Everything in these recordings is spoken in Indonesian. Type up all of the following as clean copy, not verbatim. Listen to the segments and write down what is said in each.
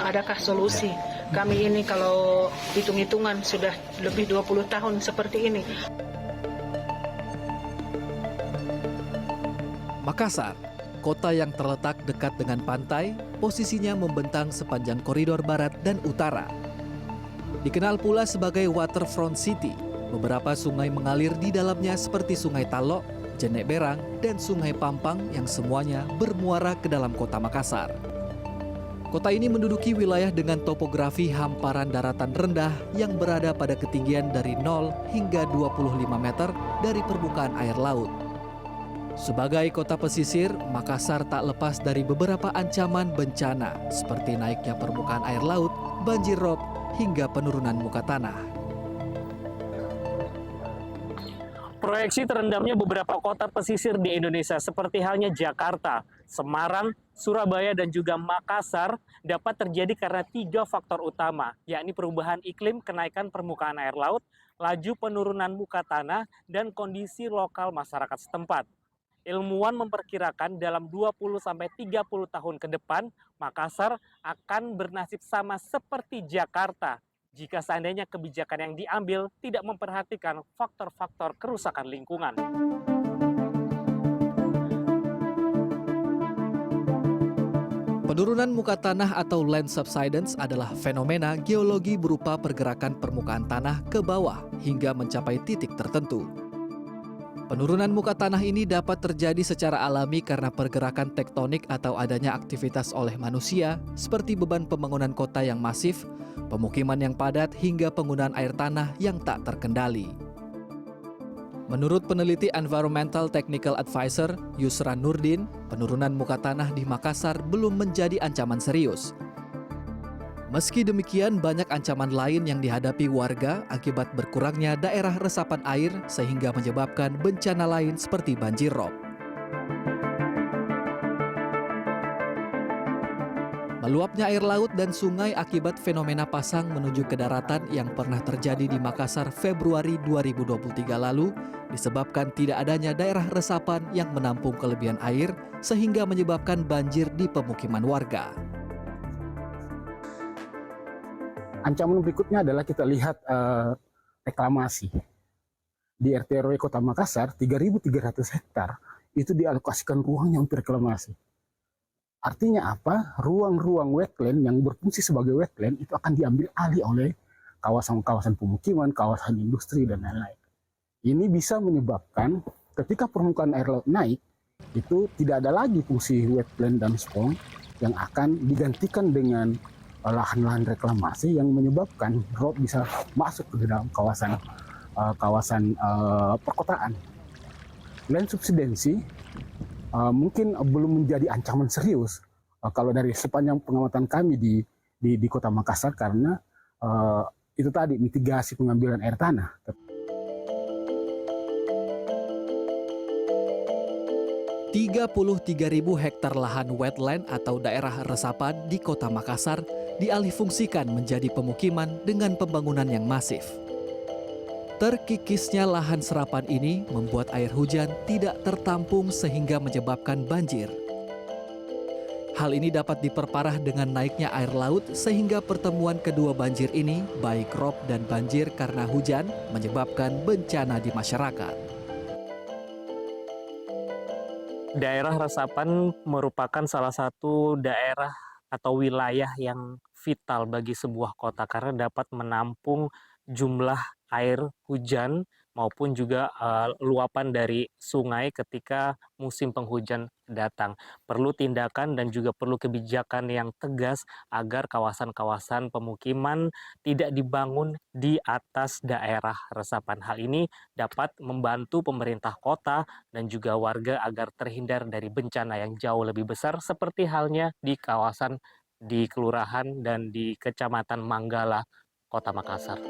Adakah solusi? Kami ini kalau hitung-hitungan sudah lebih 20 tahun seperti ini. Makassar, kota yang terletak dekat dengan pantai, posisinya membentang sepanjang koridor barat dan utara. Dikenal pula sebagai waterfront city, beberapa sungai mengalir di dalamnya seperti Sungai Talok, Jenek Berang, dan Sungai Pampang yang semuanya bermuara ke dalam kota Makassar. Kota ini menduduki wilayah dengan topografi hamparan daratan rendah yang berada pada ketinggian dari 0 hingga 25 meter dari permukaan air laut. Sebagai kota pesisir, Makassar tak lepas dari beberapa ancaman bencana seperti naiknya permukaan air laut, banjir rob, hingga penurunan muka tanah. Proyeksi terendamnya beberapa kota pesisir di Indonesia seperti halnya Jakarta, Semarang, Surabaya, dan juga Makassar dapat terjadi karena 3 faktor utama, yakni perubahan iklim, kenaikan permukaan air laut, laju penurunan muka tanah, dan kondisi lokal masyarakat setempat. Ilmuwan memperkirakan dalam 20-30 tahun ke depan, Makassar akan bernasib sama seperti Jakarta jika seandainya kebijakan yang diambil tidak memperhatikan faktor-faktor kerusakan lingkungan. Penurunan muka tanah atau land subsidence adalah fenomena geologi berupa pergerakan permukaan tanah ke bawah hingga mencapai titik tertentu. Penurunan muka tanah ini dapat terjadi secara alami karena pergerakan tektonik atau adanya aktivitas oleh manusia seperti beban pembangunan kota yang masif, pemukiman yang padat, hingga penggunaan air tanah yang tak terkendali. Menurut peneliti Environmental Technical Advisor Yusra Nurdin, penurunan muka tanah di Makassar belum menjadi ancaman serius. Meski demikian, banyak ancaman lain yang dihadapi warga akibat berkurangnya daerah resapan air sehingga menyebabkan bencana lain seperti banjir rob. Meluapnya air laut dan sungai akibat fenomena pasang menuju ke daratan yang pernah terjadi di Makassar Februari 2023 lalu disebabkan tidak adanya daerah resapan yang menampung kelebihan air sehingga menyebabkan banjir di pemukiman warga. Ancaman berikutnya adalah kita lihat reklamasi. Di RT RW Kota Makassar, 3.300 hektar itu dialokasikan ruangnya untuk reklamasi. Artinya apa? Ruang-ruang wetland yang berfungsi sebagai wetland itu akan diambil alih oleh kawasan-kawasan pemukiman, kawasan industri, dan lain-lain. Ini bisa menyebabkan ketika permukaan air laut naik, itu tidak ada lagi fungsi wetland dan spong yang akan digantikan dengan lahan-lahan reklamasi yang menyebabkan rob bisa masuk ke dalam kawasan perkotaan. Land subsidensi mungkin belum menjadi ancaman serius kalau dari sepanjang pengamatan kami di Kota Makassar karena itu tadi mitigasi pengambilan air tanah. 33.000 hektar lahan wetland atau daerah resapan di Kota Makassar dialihfungsikan menjadi pemukiman dengan pembangunan yang masif. Terkikisnya lahan serapan ini membuat air hujan tidak tertampung sehingga menyebabkan banjir. Hal ini dapat diperparah dengan naiknya air laut sehingga pertemuan kedua banjir ini, baik rob dan banjir karena hujan, menyebabkan bencana di masyarakat. Daerah resapan merupakan salah satu daerah atau wilayah yang vital bagi sebuah kota karena dapat menampung jumlah air hujan maupun juga luapan dari sungai ketika musim penghujan datang. Perlu tindakan dan juga perlu kebijakan yang tegas agar kawasan-kawasan pemukiman tidak dibangun di atas daerah resapan. Hal ini dapat membantu pemerintah kota dan juga warga agar terhindar dari bencana yang jauh lebih besar seperti halnya di kawasan di Kelurahan dan di Kecamatan Manggala, Kota Makassar.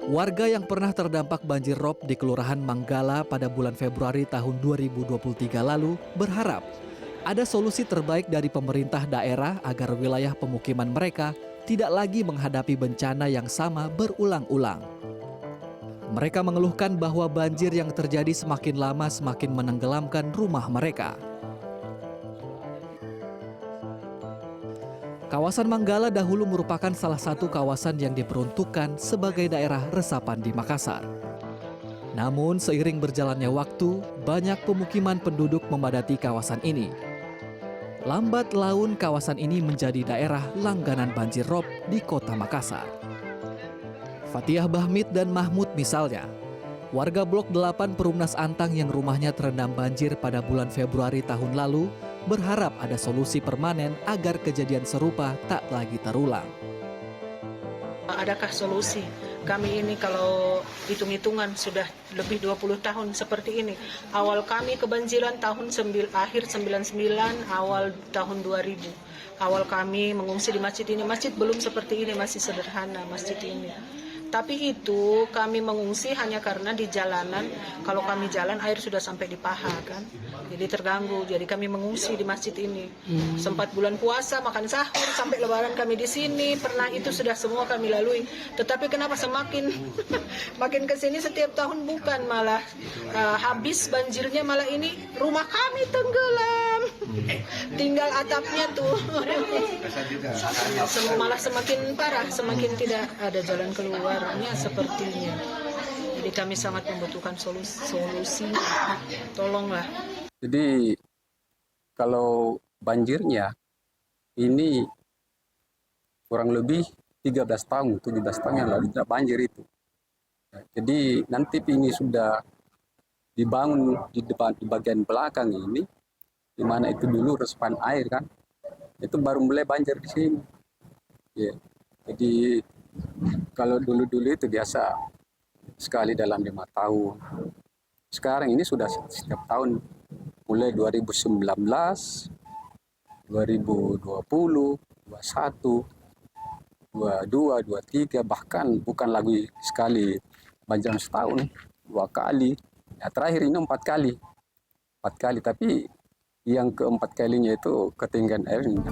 Warga yang pernah terdampak banjir rob di Kelurahan Manggala pada bulan Februari tahun 2023 lalu berharap ada solusi terbaik dari pemerintah daerah agar wilayah pemukiman mereka tidak lagi menghadapi bencana yang sama berulang-ulang. Mereka mengeluhkan bahwa banjir yang terjadi semakin lama semakin menenggelamkan rumah mereka. Kawasan Manggala dahulu merupakan salah satu kawasan yang diperuntukkan sebagai daerah resapan di Makassar. Namun seiring berjalannya waktu, banyak pemukiman penduduk memadati kawasan ini. Lambat laun kawasan ini menjadi daerah langganan banjir rob di kota Makassar. Fatihah Bahmid dan Mahmud misalnya, warga Blok 8 Perumnas Antang yang rumahnya terendam banjir pada bulan Februari tahun lalu, berharap ada solusi permanen agar kejadian serupa tak lagi terulang. Adakah solusi? Kami ini kalau hitung-hitungan sudah lebih 20 tahun seperti ini. Awal kami kebanjiran akhir 99, awal tahun 2000. Awal kami mengungsi di masjid ini. Masjid belum seperti ini, masih sederhana masjid ini. Tapi itu kami mengungsi hanya karena di jalanan, kalau kami jalan air sudah sampai di paha kan. Jadi terganggu, jadi kami mengungsi di masjid ini. Sempat bulan puasa, makan sahur, sampai lebaran kami di sini. Pernah itu sudah semua kami lalui. Tetapi kenapa semakin makin ke sini setiap tahun bukan malah habis banjirnya, malah ini rumah kami tenggelam. Tinggal atapnya tuh. Malah semakin parah, semakin tidak ada jalan keluarnya sepertinya. Jadi kami sangat membutuhkan solusi. Tolonglah. Jadi kalau banjirnya ini kurang lebih 13 tahun, 17 tahun yang lalu tidak banjir itu. Jadi nanti ini sudah dibangun di bagian belakang ini, di mana itu dulu resapan air kan, itu baru mulai banjir di sini. Ya. Jadi kalau dulu-dulu itu biasa sekali dalam 5 tahun. Sekarang ini sudah setiap tahun, mulai 2019, 2020, 21, 22, 23, bahkan bukan lagi sekali banjir setahun, 2 kali. Ya, terakhir ini 4 kali. 4 kali, tapi yang keempat kalinya itu ketinggian air tinggi.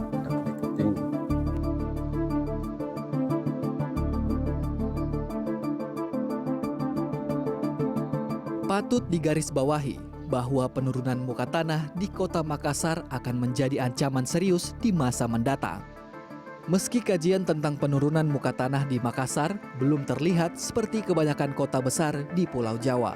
Patut digarisbawahi bahwa penurunan muka tanah di kota Makassar akan menjadi ancaman serius di masa mendatang. Meski kajian tentang penurunan muka tanah di Makassar belum terlihat seperti kebanyakan kota besar di Pulau Jawa.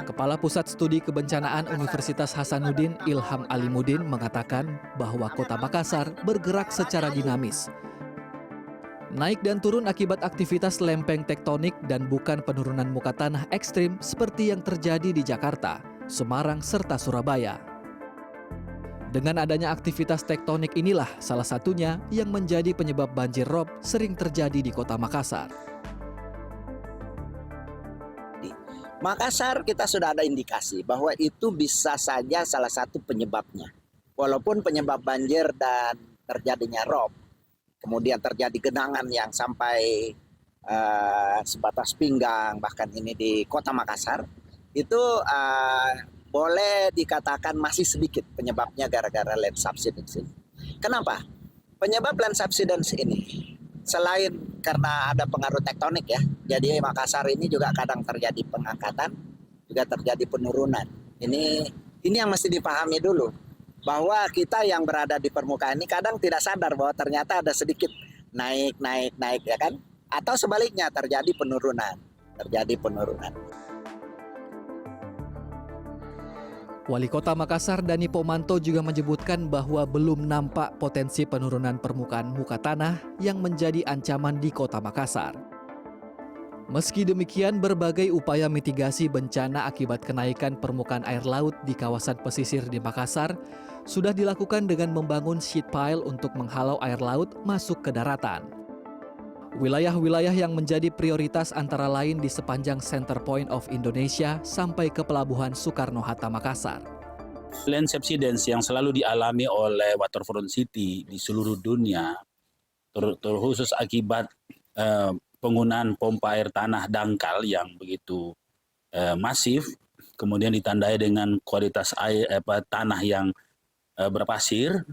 Kepala Pusat Studi Kebencanaan Universitas Hasanuddin Ilham Alimuddin mengatakan bahwa kota Makassar bergerak secara dinamis. Naik dan turun akibat aktivitas lempeng tektonik dan bukan penurunan muka tanah ekstrim seperti yang terjadi di Jakarta, Semarang, serta Surabaya. Dengan adanya aktivitas tektonik inilah salah satunya yang menjadi penyebab banjir rob sering terjadi di kota Makassar. Makassar kita sudah ada indikasi bahwa itu bisa saja salah satu penyebabnya. Walaupun penyebab banjir dan terjadinya rob, kemudian terjadi genangan yang sampai sebatas pinggang, bahkan ini di kota Makassar, itu boleh dikatakan masih sedikit penyebabnya gara-gara land subsidence ini. Kenapa? Penyebab land subsidence ini selain karena ada pengaruh tektonik ya, jadi Makassar ini juga kadang terjadi pengangkatan, juga terjadi penurunan. Ini yang mesti dipahami dulu, bahwa kita yang berada di permukaan ini kadang tidak sadar bahwa ternyata ada sedikit naik ya kan, atau sebaliknya terjadi penurunan. Wali Kota Makassar Dani Pomanto juga menyebutkan bahwa belum nampak potensi penurunan permukaan muka tanah yang menjadi ancaman di Kota Makassar. Meski demikian, berbagai upaya mitigasi bencana akibat kenaikan permukaan air laut di kawasan pesisir di Makassar sudah dilakukan dengan membangun sheet pile untuk menghalau air laut masuk ke daratan. Wilayah-wilayah yang menjadi prioritas antara lain di sepanjang Center Point of Indonesia sampai ke Pelabuhan Soekarno-Hatta Makassar. Land subsidence yang selalu dialami oleh waterfront city di seluruh dunia, terkhusus akibat penggunaan pompa air tanah dangkal yang begitu masif, kemudian ditandai dengan kualitas air tanah yang berpasir,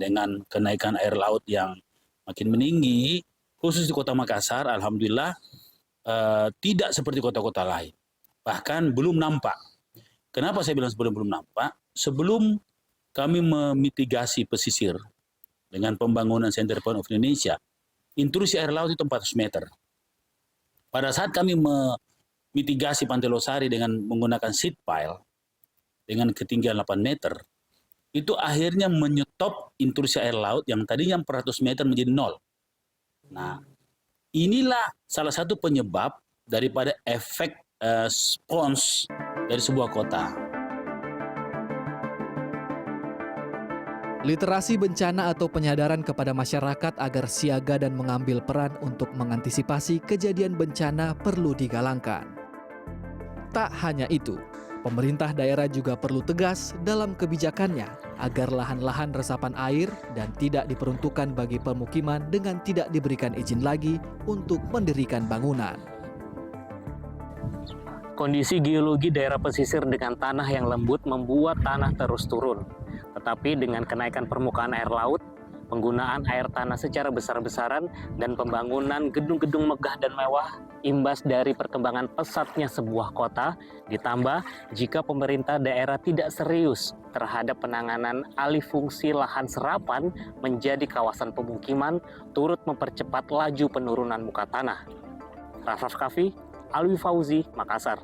dengan kenaikan air laut yang makin meninggi. Khusus di Kota Makassar, alhamdulillah tidak seperti kota-kota lain. Bahkan belum nampak. Kenapa saya bilang belum nampak? Sebelum kami memitigasi pesisir dengan pembangunan Center Point of Indonesia, intrusi air laut itu 400 meter. Pada saat kami memitigasi Pantai Losari dengan menggunakan seat pile dengan ketinggian 8 meter, itu akhirnya menyetop intrusi air laut yang tadinya 400 meter menjadi 0. Nah, inilah salah satu penyebab daripada efek spons dari sebuah kota. Literasi bencana atau penyadaran kepada masyarakat agar siaga dan mengambil peran untuk mengantisipasi kejadian bencana perlu digalangkan. Tak hanya itu, pemerintah daerah juga perlu tegas dalam kebijakannya agar lahan-lahan resapan air dan tidak diperuntukkan bagi pemukiman dengan tidak diberikan izin lagi untuk mendirikan bangunan. Kondisi geologi daerah pesisir dengan tanah yang lembut membuat tanah terus turun. Tetapi dengan kenaikan permukaan air laut, penggunaan air tanah secara besar-besaran, dan pembangunan gedung-gedung megah dan mewah, imbas dari perkembangan pesatnya sebuah kota, ditambah jika pemerintah daerah tidak serius terhadap penanganan alih fungsi lahan serapan menjadi kawasan pemukiman, turut mempercepat laju penurunan muka tanah. Raff Raff Kaffi, Alwi Fauzi, Makassar.